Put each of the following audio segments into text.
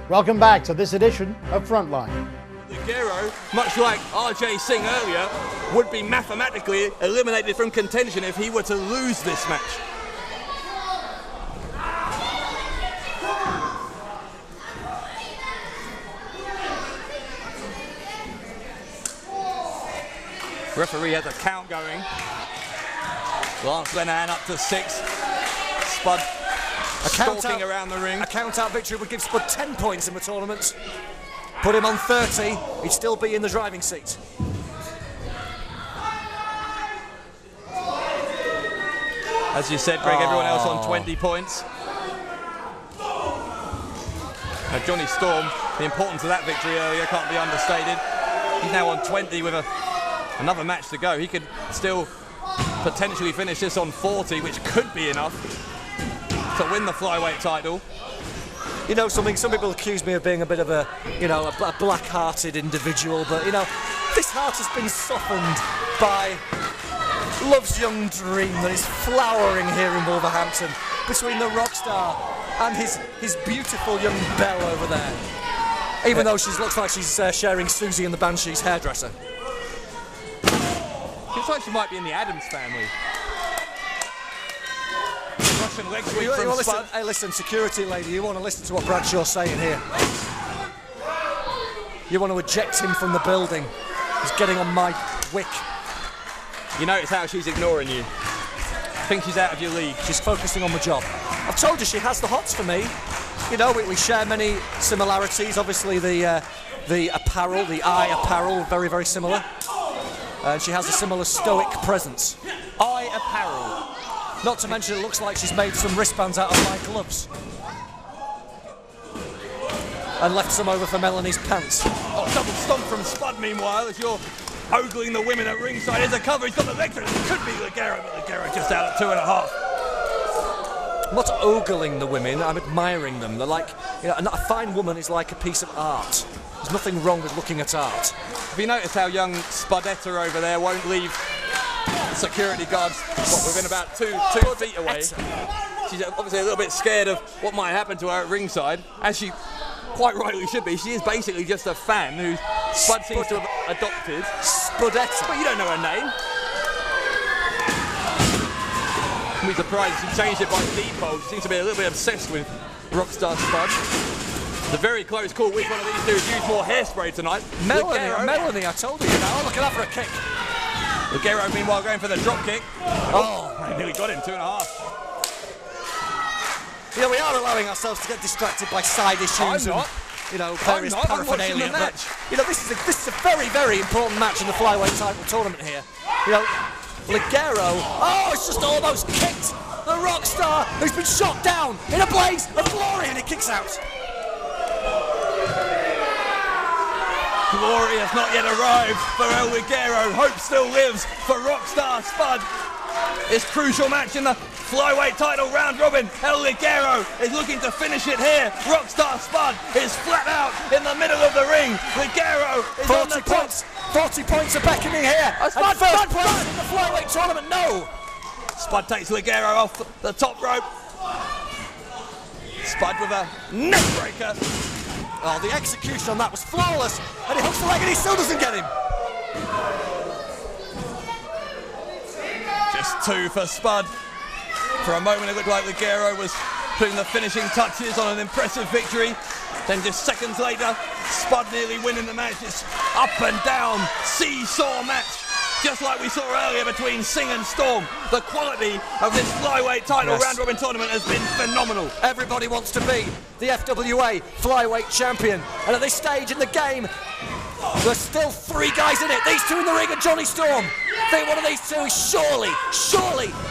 Welcome back to this edition of Frontline. Ligero, much like RJ Singh earlier, would be mathematically eliminated from contention if he were to lose this match. Referee has a count going. Lance Lenahan up to 6. Spud stalking around the ring. A count-out victory would give Spud 10 points in the tournament. Put him on 30, he'd still be in the driving seat. As you said, Greg, everyone else on 20 points. Now, Johnny Storm, the importance of that victory earlier can't be understated. He's now on 20 with another match to go. He could still potentially finish this on 40, which could be enough to win the flyweight title. You know something, some people accuse me of being a bit of a, you know, a black-hearted individual, but, you know, this heart has been softened by love's young dream that is flowering here in Wolverhampton between the Rockstar and his beautiful young belle over there. Even though she looks like she's sharing Susie and the Banshee's hairdresser. Looks like she might be in the Addams family. Russian leg sweep from Spud. Hey, listen, security lady, you want to listen to what Bradshaw's saying here. You want to eject him from the building. He's getting on my wick. You notice how she's ignoring you. I think she's out of your league. She's focusing on the job. I've told you she has the hots for me. You know, we share many similarities. Obviously, the apparel, the eye apparel, very, very similar. And she has a similar stoic presence. Eye apparel. Not to mention, it looks like she's made some wristbands out of my gloves. And left some over for Melanie's pants. Oh, double stomp from Spud, meanwhile, as you're ogling the women at ringside. Here's a cover, he's got the leg through. It could be Ligero, but Ligero just out at 2.5. I'm not ogling the women, I'm admiring them. They're like, you know, a fine woman is like a piece of art. There's nothing wrong with looking at art. Have you noticed how young Spudetta over there won't leave security guards within about two feet away? She's obviously a little bit scared of what might happen to her at ringside, as she quite rightly should be. She is basically just a fan who Spud seems to have adopted. Spudetta. But you don't know her name. I'm surprised she changed it by default. She seems to be a little bit obsessed with Rockstar Spud. It's a very close call. Which one of these two has used more hairspray tonight? Melanie, I told you, now. Look at her for a kick. Ligero, meanwhile, going for the drop kick. Oh, I nearly got him, 2.5. You know, we are allowing ourselves to get distracted by side issues and, you know, various paraphernalia. But, you know, this is a very, very important match in the flyweight title tournament here. You know, Ligero, oh, it's just almost kicked the Rockstar, who's been shot down in a blaze of glory, and he kicks out. Glory has not yet arrived for El Ligero. Hope still lives for Rockstar Spud. This crucial match in the flyweight title round robin. El Ligero is looking to finish it here. Rockstar Spud is flat out in the middle of the ring. Ligero is 40 on the points. 40 points are beckoning here. Spud, first place in the flyweight tournament. No. Spud takes Ligero off the top rope. Spud with a neck breaker. Oh, the execution on that was flawless, and he hooks the leg and he still doesn't get him. Just 2 for Spud. For a moment it looked like Ligero was putting the finishing touches on an impressive victory. Then just seconds later, Spud nearly winning the match. It's up and down, seesaw match. Just like we saw earlier between Singh and Storm. The quality of this flyweight title round robin tournament has been phenomenal. Everybody wants to be the FWA flyweight champion. And at this stage in the game, there's still 3 guys in it. These 2 in the ring and Johnny Storm. I think one of these 2 is surely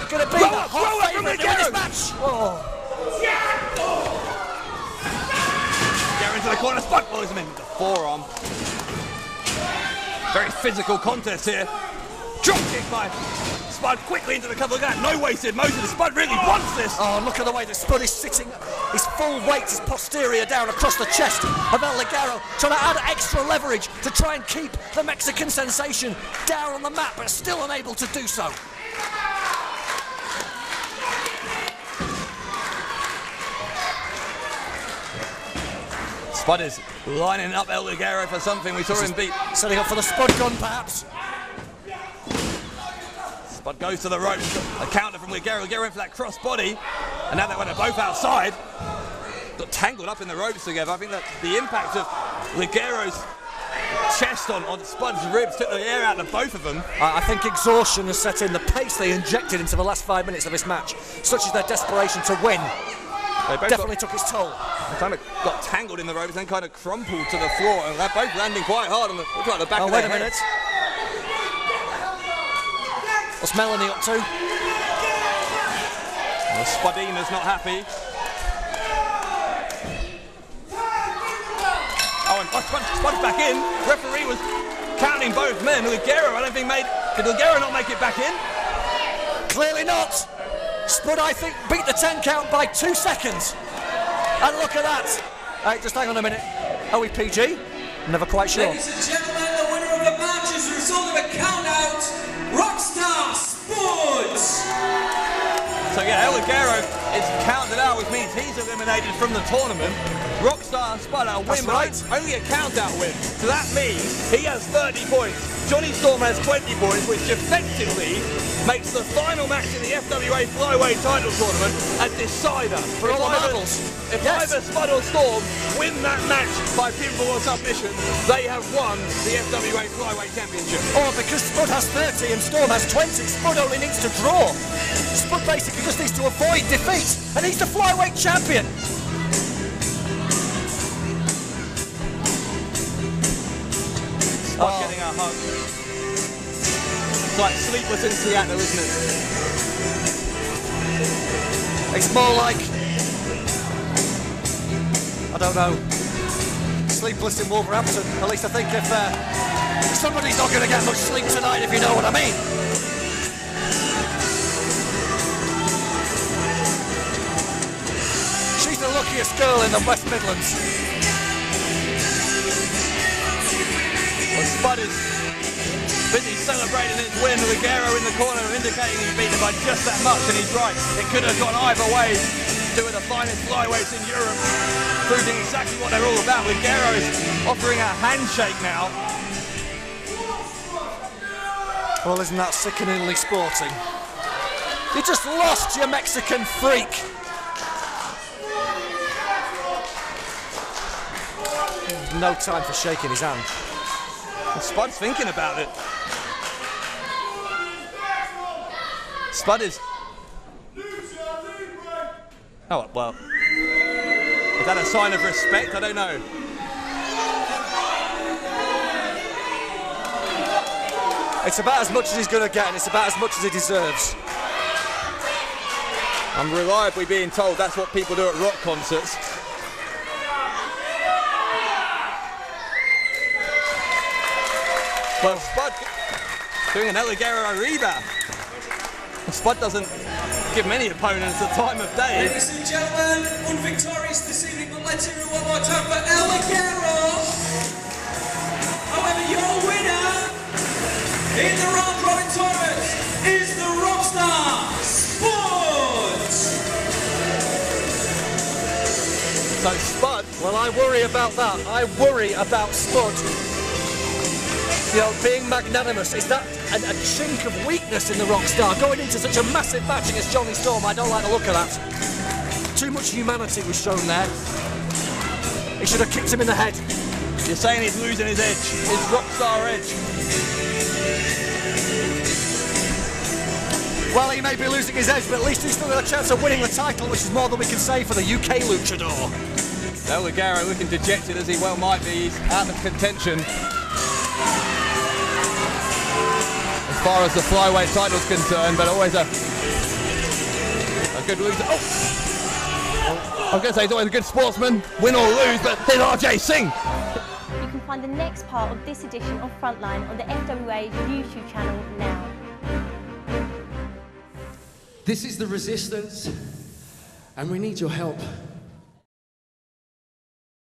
going to be the hot favourite to win this match. Oh. Ligero into the corner, Spud follows him in with the forearm. Very physical contest here. Drop kick by Spud quickly into the cover. Look at that, no wasted motion. Spud really wants this. Oh, look at the way that Spud is sitting. His full weight, his posterior down across the chest of El Ligero, trying to add extra leverage to try and keep the Mexican sensation down on the mat, but still unable to do so. Spud is lining up El Ligero for something. We saw him beat. Setting up for the Spud gun, perhaps. Spud goes to the ropes. A counter from Ligero. Ligero went for that cross body. And now they went both outside. Got tangled up in the ropes together. I think that the impact of Ligero's chest on Spud's ribs took the air out of both of them. I think exhaustion has set in. The pace they injected into the last 5 minutes of this match, such as their desperation to win, definitely took its toll. They kind of got tangled in the ropes, then kind of crumpled to the floor, and they're both landing quite hard on the, look like the back of their head. Wait a minute. What's Melanie up to? Well, Spudina's not happy. Oh, and Spud's back in. Referee was counting both men. Ligero, I don't think did Ligero not make it back in? Clearly not. Spud, I think, beat the 10 count by 2 seconds. And look at that. Hey, just hang on a minute. Are we PG? Never quite sure. Ladies and gentlemen, the winner of the match is the result of a count out. Rockstar Spud. So yeah, El Ligero is counted out, which means he's eliminated from the tournament. Rockstar Spud a win, right. Only a count-out win. So that means he has 30 points. Johnny Storm has 20 points, which effectively makes the final match in the FWA Flyweight Title tournament a decider. For all the marbles. If either Spud or Storm win that match by pinfall or submission, they have won the FWA Flyweight Championship. Or because Spud has 30 and Storm has 20, Spud only needs to draw. Spud basically just needs to avoid defeat, and he's the Flyweight champion. Spud getting a hug. It's like Sleepless in Seattle, isn't it? It's more like, I don't know, Sleepless in Wolverhampton. At least I think if somebody's not going to get much sleep tonight, if you know what I mean. She's the luckiest girl in the West Midlands. Well, Spud is busy celebrating his win. Ligero in the corner indicating he's beaten by just that much, and he's right. It could have gone either way. Two of the finest flyweights in Europe, proving exactly what they're all about. Ligero is offering a handshake now. Well, isn't that sickeningly sporting? You just lost, you Mexican freak. No time for shaking his hand. Spud's thinking about it. Spud is... Oh, well. Is that a sign of respect? I don't know. It's about as much as he's going to get, and it's about as much as he deserves. I'm reliably being told that's what people do at rock concerts. Well, Spud doing an El Ligero rebound. Spud doesn't give many opponents the time of day. Ladies and gentlemen, unvictorious this evening, but let's hear it one more time for El Ligero. However, your winner in the round robin tournament is the Rockstar Spud. So Spud, well, I worry about that. I worry about Spud. You know, being magnanimous, is that a chink of weakness in the Rockstar? Going into such a massive match against Johnny Storm, I don't like the look of that. Too much humanity was shown there. He should have kicked him in the head. You're saying he's losing his edge, his Rockstar edge. Well, he may be losing his edge, but at least he's still got a chance of winning the title, which is more than we can say for the UK luchador. El Ligero looking dejected as he well might be. He's out of contention. As far as the flyweight title's concerned, but always a good loser. Oh! I was going to say he's always a good sportsman, win or lose, but here's RJ Singh. You can find the next part of this edition of Frontline on the FWA YouTube channel now. This is the resistance, and we need your help.